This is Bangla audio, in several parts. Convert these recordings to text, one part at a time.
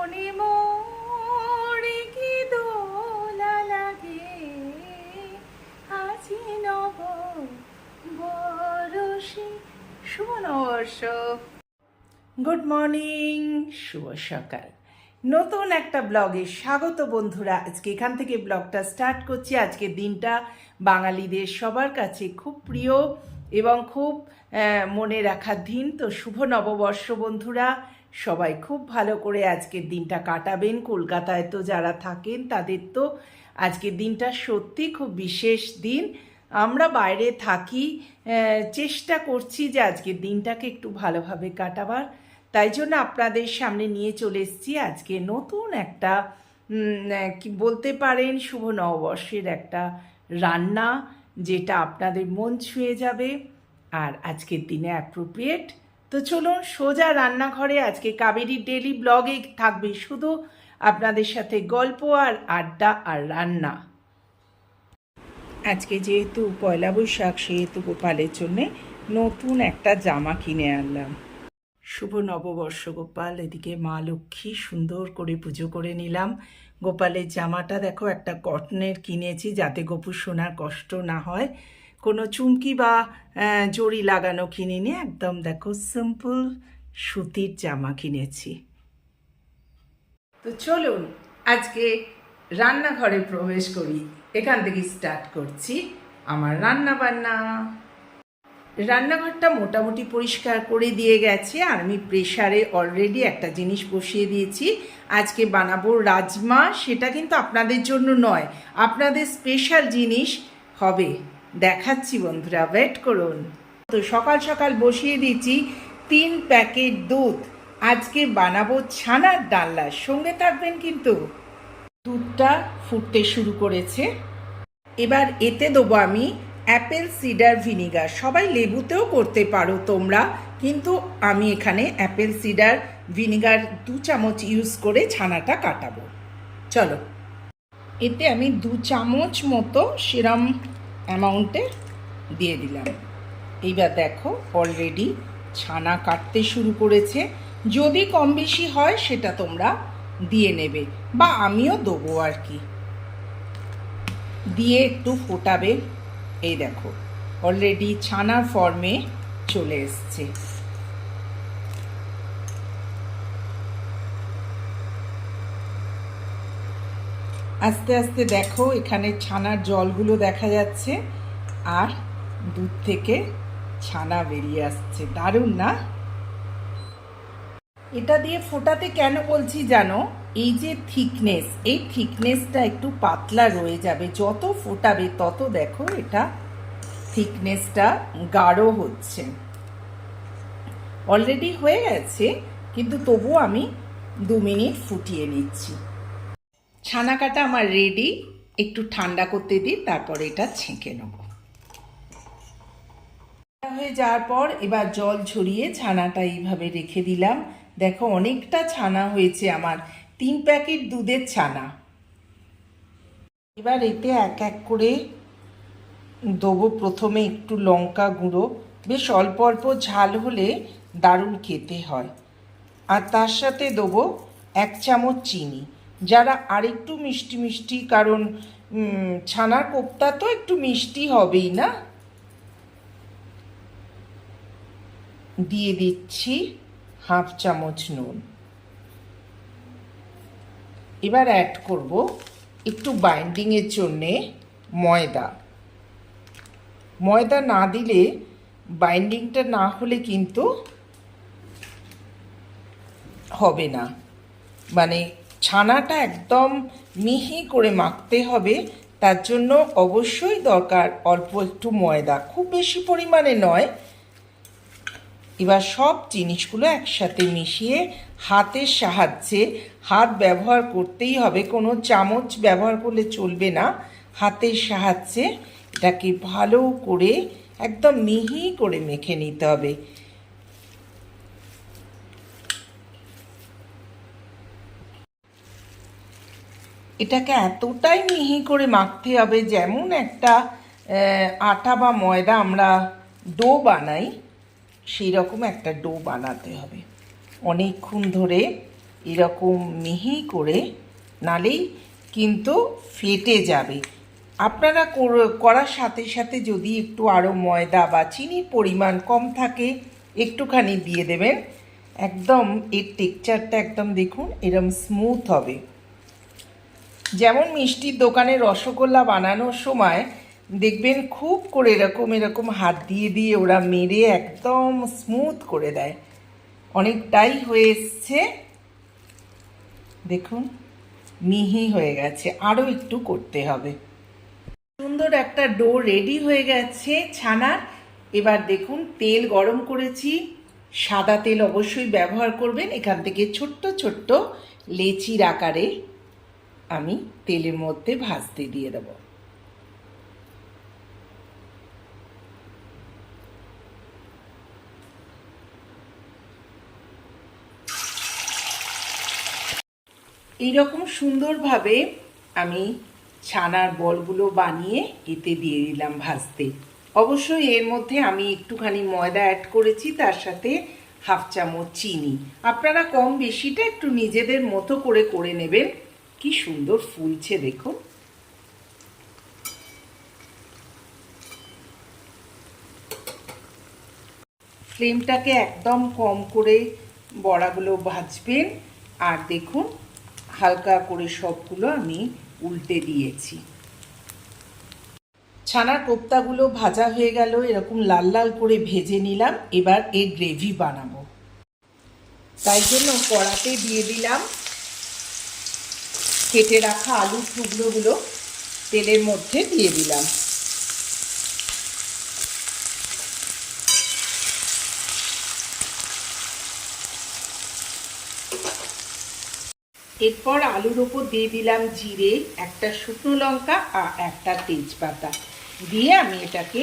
মনে মোরে কি দোলা লাগে, আজি নব বরষে। শুভ নববর্ষ, গুড মর্নিং, শুভ সকাল। নতুন একটা ব্লগে স্বাগত বন্ধুরা। আজকে এখান থেকে ব্লগটা স্টার্ট করছি। আজকের দিনটা বাঙালিদের সবার কাছে খুব প্রিয় এবং খুব মনে রাখার দিন। তো শুভ নববর্ষ বন্ধুরা, সবাই খুব ভালো করে আজকের দিনটা কাটাবেন। কলকাতায় তো যারা থাকেন তাদের তো আজকের দিনটা সত্যি খুব বিশেষ দিন। আমরা বাইরে থাকি, চেষ্টা করছি যে আজকের দিনটাকে একটু ভালোভাবে কাটাবার। তাই জন্য আপনাদের সামনে নিয়ে চলে এসেছি আজকে নতুন একটা কি বলতে পারেন শুভ নববর্ষের একটা রান্না, যেটা আপনাদের মন ছুঁয়ে যাবে আর আজকের দিনে অ্যাপ্রোপ্রিয়েট। তো চলুন সোজা রান্নাঘরে। আজকে কাবেরীর ডেলি ব্লগে থাকবে শুধু আপনাদের সাথে গল্প আর আড্ডা আর রান্না। আজকে যেহেতু পয়লা বৈশাখ, সেহেতু গোপালের জন্যে নতুন একটা জামা কিনে আনলাম। শুভ নববর্ষ গোপাল। এদিকে মা লক্ষ্মী, সুন্দর করে পুজো করে নিলাম। গোপালের জামাটা দেখো একটা কটনের কিনেছি, যাতে গোপু সোনার কষ্ট না হয়। কোনো চুমকি বা জড়ি লাগানো কিনিনি, একদম দেখো সিম্পল সুতির জামা কিনেছি। তো চলুন আজকে রান্নাঘরে প্রবেশ করি। এখান থেকে স্টার্ট করছি আমার রান্না বান্না। রান্নাঘরটা মোটামুটি পরিষ্কার করে দিয়ে গেছে আর আমি প্রেসারে অলরেডি একটা জিনিস বসিয়ে দিয়েছি। আজকে বানাবো রাজমা। সেটা কিন্তু আপনাদের জন্য নয়, আপনাদের স্পেশাল জিনিস হবে, দেখাচ্ছি বন্ধুরা, ওয়েট করুন। তো সকাল সকাল বসিয়ে দিয়েছি 3 প্যাকেট দুধ। আজকে বানাবো ছানার ডালনা, সঙ্গে থাকবেন কিন্তু। দুধটা ফুটতে শুরু করেছে, এবার এতে দেবো আমি অ্যাপেল সিডার ভিনিগার। সবাই লেবুতেও করতে পারো তোমরা, কিন্তু আমি এখানে অ্যাপেল সিডার ভিনিগার 2 চামচ ইউজ করে ছানাটা কাটাবো। চলো, এতে আমি 2 চামচ মতো সেরম অ্যামাউন্টে দিয়ে দিলাম। এইবার দেখো অলরেডি ছানা কাটতে শুরু করেছে। যদি কম বেশি হয় সেটা তোমরা দিয়ে নেবে, বা আমিও দেবো আর কি। দিয়ে একটু ফোটাবে। এই দেখো অলরেডি ছানার ফর্মে চলে এসছে। আস্তে আস্তে দেখো এখানে ছানার জলগুলো দেখা যাচ্ছে আর দুধ থেকে ছানা বেরিয়ে আসছে। দারুণ না? এটা দিয়ে ফোটাতে কেন বলছি জানো? এই যে থিকনেস, এই থিকনেসটা একটু পাতলা রয়ে যাবে। যত ফোটাবে তত দেখো এটা থিকনেসটা গাঢ় হচ্ছে। অলরেডি হয়ে গেছে, কিন্তু তবুও আমি 2 মিনিট ফুটিয়ে নিচ্ছি। ছানা কাটা আমার রেডি। একটু ঠান্ডা করতে দিই, তারপর এটা ছেঁকে নেব। হয়ে যাওয়ার পর এবার জল ঝরিয়ে ছানাটা এইভাবে রেখে দিলাম। দেখো অনেকটা ছানা হয়েছে আমার, 3 প্যাকেট দুধের ছানা। এবার এতে এক এক করে দেবো। প্রথমে একটু লঙ্কা গুঁড়ো, বেশ অল্প অল্প ঝাল হলে দারুণ খেতে হয়। আর তার সাথে দেবো 1 চামচ চিনি। যারা আরেকটু মিষ্টি মিষ্টি, কারণ ছানার কোপ্তা তো একটু মিষ্টি হবেই না। দিয়ে দিচ্ছি 1/2 চামচ নুন। এবার অ্যাড করব একটু বাইন্ডিংয়ের জন্যে ময়দা। ময়দা না দিলে, বাইন্ডিংটা না হলে কিন্তু হবে না। মানে ছানাটা একদম মিহি করে মাখতে হবে, তার জন্য অবশ্যই দরকার অল্প একটু ময়দা, খুব বেশি পরিমাণে নয়। এবার সব জিনিসগুলো একসাথে মিশিয়ে হাতের সাহায্যে, হাত ব্যবহার করতেই হবে, কোনো চামচ ব্যবহার করলে চলবে না। হাতের সাহায্যে এটাকে ভালো করে একদম মিহি করে মেখে নিতে হবে। এটাকে এতটাই মিহি করে মাখতে হবে, যেমন একটা আটা বা ময়দা আমরা ডো বানাই, সেই রকম একটা ডো বানাতে হবে। অনেকক্ষণ ধরে এরকম মিহি করে, নালেই কিন্তু ফেটে যাবে। আপনারা করার সাথে সাথে যদি একটু আরও ময়দা বা চিনির পরিমাণ কম থাকে একটুখানি দিয়ে দেবেন, একদম এর টেক্সচারটা একদম দেখুন এরকম স্মুথ হবে। যেমন মিষ্টির দোকানে রসগোল্লা বানানোর সময় দেখবেন খুব করে এরকম হাত দিয়ে দিয়ে ওরা মেরে একদম স্মুথ করে দেয়। অনেকটাই হয়ে এসছে, দেখুন মিহি হয়ে গেছে, আরও একটু করতে হবে। সুন্দর একটা ডো রেডি হয়ে গেছে ছানার। এবার দেখুন তেল গরম করেছি, সাদা তেল অবশ্যই ব্যবহার করবেন। এখান থেকে ছোট্ট ছোট্ট লেচির আকারে আমি তেলের মধ্যে ভাজতে দিয়ে দেব। এইরকম সুন্দরভাবে আমি ছানার বলগুলো বানিয়ে এতে দিয়ে দিলাম ভাজতে। অবশ্যই এর মধ্যে আমি একটুখানি ময়দা অ্যাড করেছি, তার সাথে হাফ চামচ চিনি। আপনারা কম বেশিটা একটু নিজেদের মতো করে করে নেবেন। কি সুন্দর ফুলছে দেখুন। ফ্লেমটাকে একদম কম করে বড়াগুলো ভাজবেন। আর দেখুন হালকা করে সবগুলো আমি উল্টে দিয়েছি। ছানার কোপ্তাগুলো ভাজা হয়ে গেল, এরকম লাল লাল করে ভেজে নিলাম। এবার এর গ্রেভি বানাবো, তাই জন্য কড়াতে দিয়ে দিলাম কেটে রাখা আলুর টুকরোগুলো, তেলের মধ্যে দিয়ে দিলাম। এরপর আলুর ওপর দিয়ে দিলাম জিরে, একটা শুকনো লঙ্কা আর একটা তেজপাতা দিয়ে আমি এটাকে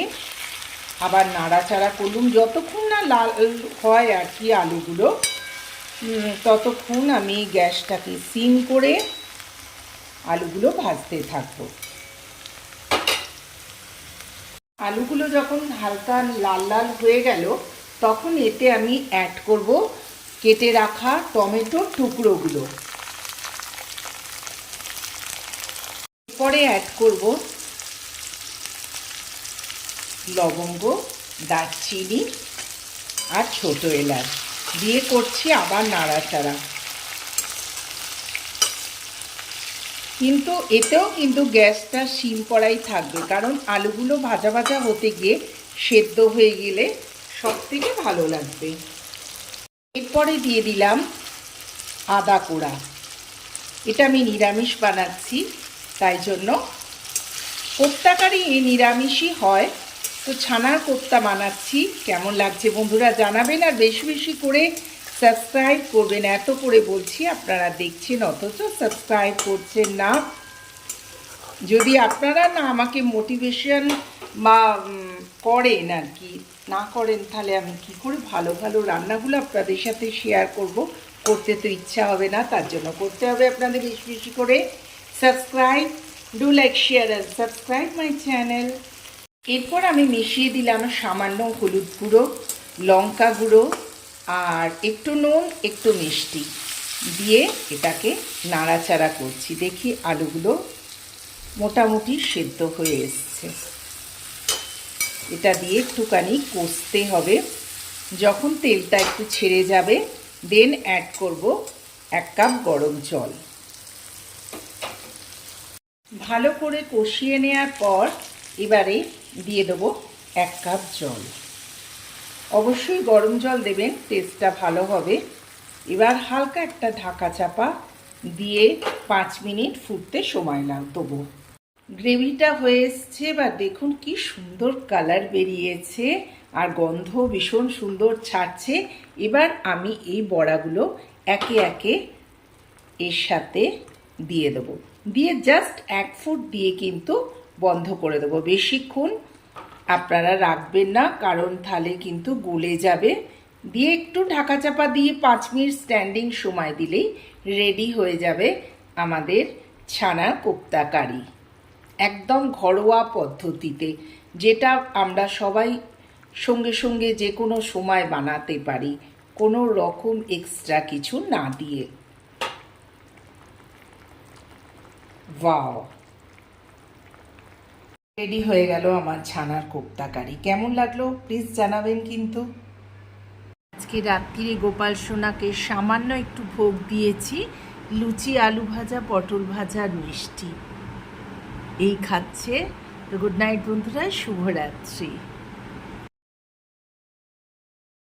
আবার নাড়াচাড়া করলাম। যতক্ষণ না লাল হয় আর কি আলুগুলো, ততক্ষণ আমি গ্যাসটাকে সিম করে আলুগুলো ভাজতে থাকবো। আলুগুলো যখন হালকা লাল লাল হয়ে গেল, তখন এতে আমি অ্যাড করব কেটে রাখা টমেটোর টুকরোগুলো। পরে অ্যাড করব লবঙ্গ, দারচিনি আর ছোট এলাচ দিয়ে করছি আবার নাড়াচাড়া। কিন্তু এতেও কিন্তু গ্যাসটা সিম করাই থাকবে, কারণ আলুগুলো ভাজা ভাজা হতে গিয়ে সেদ্ধ হয়ে গেলে সব থেকে ভালো লাগবে। এরপরে দিয়ে দিলাম আদা কোড়া। এটা আমি নিরামিষ বানাচ্ছি, তাই জন্য কোপ্তা কারি নিরামিষই হয়, তো ছানার কোপ্তা বানাচ্ছি। কেমন লাগছে বন্ধুরা জানাবেন, আর বেশি বেশি করে সাবস্ক্রাইব করবেন। এত করে বলছি আপনারা দেখছেন অথচ সাবস্ক্রাইব করছেন না। যদি আপনারা না আমাকে মোটিভেশন বা করেন আর কি না করেন, তাহলে আমি কি করে ভালো ভালো রান্নাগুলো আপনাদের সাথে শেয়ার করব? করতে তো ইচ্ছা হবে না, তার জন্য করতে হবে আপনাদের বেশি বেশি করে subscribe. Do like, share and subscribe my channel. এরপর আমি মিশিয়ে দিলাম সামান্য হলুদ গুঁড়ো, লঙ্কা গুঁড়ো আর একটু নুন, একটু মিষ্টি দিয়ে এটাকে নাড়াচাড়া করছি। দেখি আলুগুলো মোটামুটি সেদ্ধ হয়ে এসছে। এটা দিয়ে একটুখানি কষতে হবে। যখন তেলটা একটু ছেড়ে যাবে, দেন অ্যাড করব 1 কাপ গরম জল। ভালো করে কষিয়ে নেওয়ার পর এবারে দিয়ে দেবো 1 কাপ জল। অবশ্যই গরম জল দেবেন, টেস্টটা ভালো হবে। এবার হালকা একটা ঢাকা চাপা দিয়ে 5 মিনিট ফুটতে সময় দেবো। গ্রেভিটা হয়ে এসছে, বা দেখুন কি সুন্দর কালার বেরিয়েছে আর গন্ধ ভীষণ সুন্দর ছাড়ছে। এবার আমি এই বড়াগুলো একে একে এর সাথে দিয়ে দেবো, দিয়ে জাস্ট 1 ফুট দিয়ে কিন্তু বন্ধ করে দেবো। বেশিক্ষণ আপনারা রাখবেন না, কারণ তাহলে কিন্তু গলে যাবে। দিয়ে একটু ঢাকা চাপা দিয়ে 5 মিনিট স্ট্যান্ডিং সময় দিলেই রেডি হয়ে যাবে আমাদের ছানার কোপ্তা কারি, একদম ঘরোয়া পদ্ধতিতে, যেটা আমরা সবাই সঙ্গে সঙ্গে যে কোনো সময় বানাতে পারি, কোনো রকম এক্সট্রা কিছু না দিয়ে। ওয়াও, রেডি হয়ে গেল আমার ছানার কোপ্তা কারি। কেমন লাগলো প্লিজ জানাবেন কিন্তু। আজকে রাত্রিরে গোপাল সোনাকে সামান্য একটু ভোগ দিয়েছি, লুচি, আলু ভাজা, পটল ভাজা আর মিষ্টি। এই খাচ্ছে। তো গুড নাইট বন্ধুরা, শুভরাত্রি।